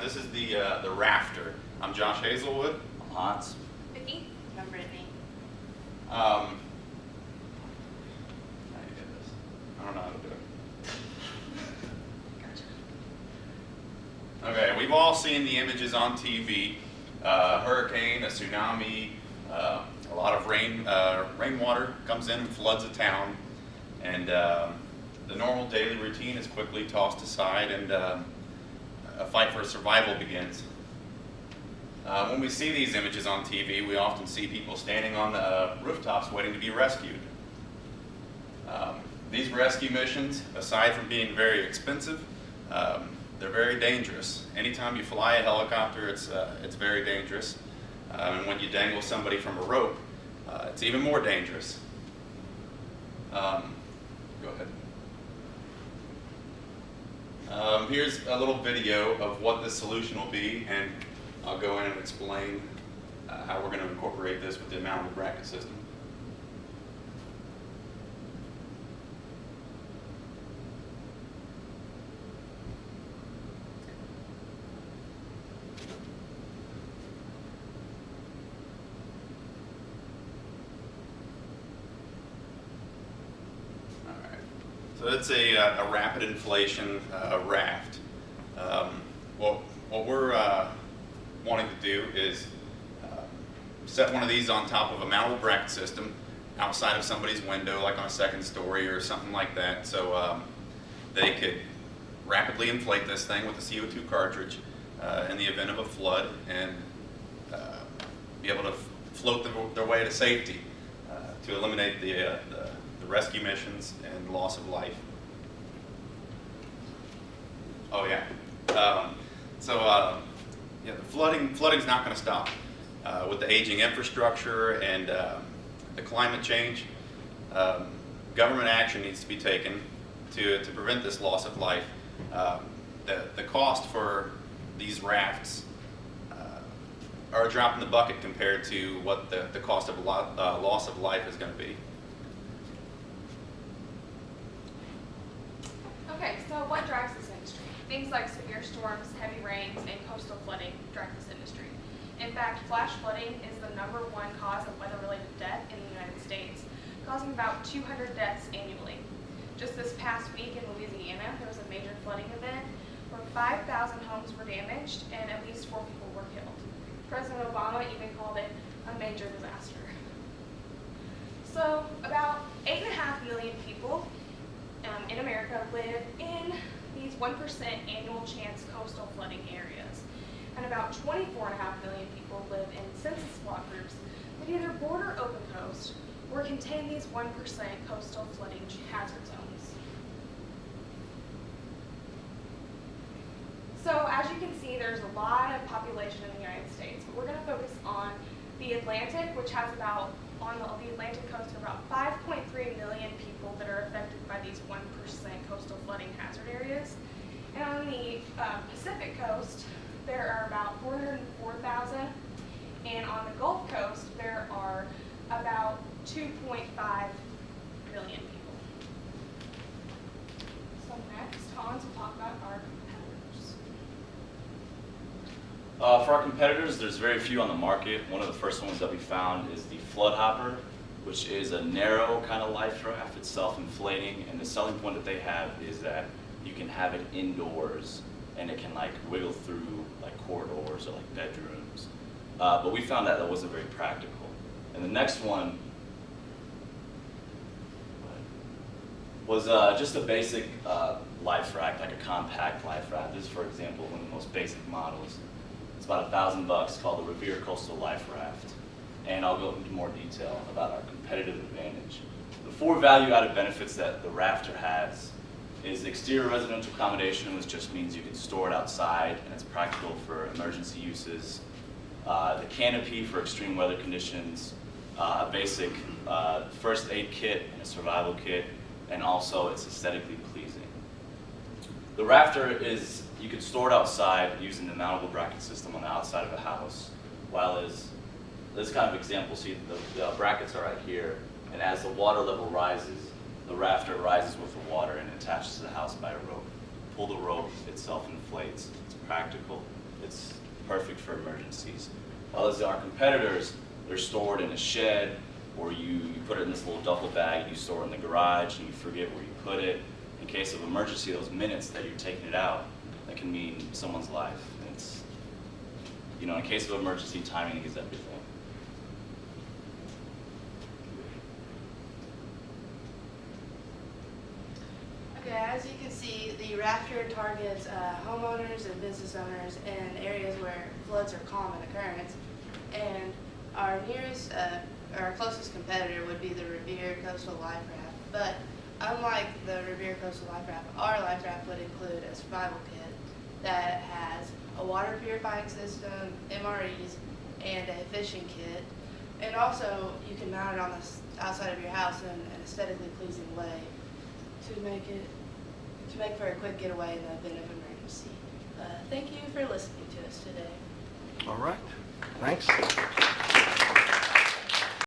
This is the rafter. I'm Josh Hazelwood. I'm Hans. Vicki. I'm Brittanie. How do you get this? I don't know how to do it. Gotcha. Okay, we've all seen the images on TV. A hurricane, a tsunami, a lot of rainwater comes in and floods a town, and the normal daily routine is quickly tossed aside, and a fight for survival begins. When we see these images on TV, we often see people standing on the rooftops waiting to be rescued. These rescue missions, aside from being very expensive, they're very dangerous. Anytime you fly a helicopter, it's very dangerous. And when you dangle somebody from a rope, it's even more dangerous. Go ahead. Here's a little video of what this solution will be, and I'll go in and explain how we're going to incorporate this with the mountable bracket system. So it's a rapid inflation raft. What we're wanting to do is set one of these on top of a mountable bracket system outside of somebody's window, like on a second story or something like that, so they could rapidly inflate this thing with a CO2 cartridge in the event of a flood, and be able to float their way to safety to eliminate the rescue missions and loss of life. Oh yeah. Yeah, the flooding's not going to stop. With the aging infrastructure and the climate change, government action needs to be taken to prevent this loss of life. The cost for these rafts are a drop in the bucket compared to what the cost of loss of life is going to be. Okay, so what drives this industry? Things like severe storms, heavy rains, and coastal flooding drive this industry. In fact, flash flooding is the #1 cause of weather-related death in the United States, causing about 200 deaths annually. Just this past week in Louisiana, there was a major flooding event where 5,000 homes were damaged and at least 4 people were killed. President Obama even called it a major disaster. So about 8.5 million people in America live in these 1% annual chance coastal flooding areas. And about 24.5 million people live in census block groups that either border open coast or contain these 1% coastal flooding hazard zones. So as you can see, there's a lot of population in the United States, but we're going to focus on the Atlantic, which has about, on the Atlantic coast, about 5.3 million people that are affected by these 1% coastal flooding hazard areas. And on the Pacific coast, there are about 404,000, and on the Gulf Coast, there are about 2.5 million people. So next, Hans will talk about our competitors. For our competitors, there's very few on the market. One of the first ones that we found is the Flood Hopper, which is a narrow kind of life raft. It's self-inflating, and the selling point that they have is that you can have it indoors, and it can like wiggle through like corridors or like bedrooms. But we found that wasn't very practical. And the next one was just a basic life raft, like a compact life raft. This is, for example, one of the most basic models. It's about $1,000, called the Revere Coastal Life Raft. And I'll go into more detail about our competitive advantage. The 4 value-added benefits that the rafter has is exterior residential accommodation, which just means you can store it outside and it's practical for emergency uses. The canopy for extreme weather conditions, a basic first aid kit and a survival kit, and also it's aesthetically pleasing. The rafter is, you can store it outside using the mountable bracket system on the outside of a house, while as this kind of example, see the brackets are right here, and as the water level rises, the rafter rises with the water and attaches to the house by a rope. Pull the rope, it self-inflates, it's practical. It's perfect for emergencies. While as our competitors, they're stored in a shed, or you put it in this little duffel bag and you store it in the garage and you forget where you put it. In case of emergency, those minutes that you're taking it out, that can mean someone's life. And it's, you know, in case of emergency, timing is everything. Okay, as you can see, the Raptor targets homeowners and business owners in areas where floods are common occurrence. And our nearest, our closest competitor would be the Revere Coastal Life Raft. But unlike the Revere Coastal Life Raft, our life raft would include a survival kit that has a water purifying system, MREs, and a fishing kit. And also, you can mount it on the outside of your house in an aesthetically pleasing way to make for a quick getaway in the event of emergency. Thank you for listening to us today. All right. Thanks.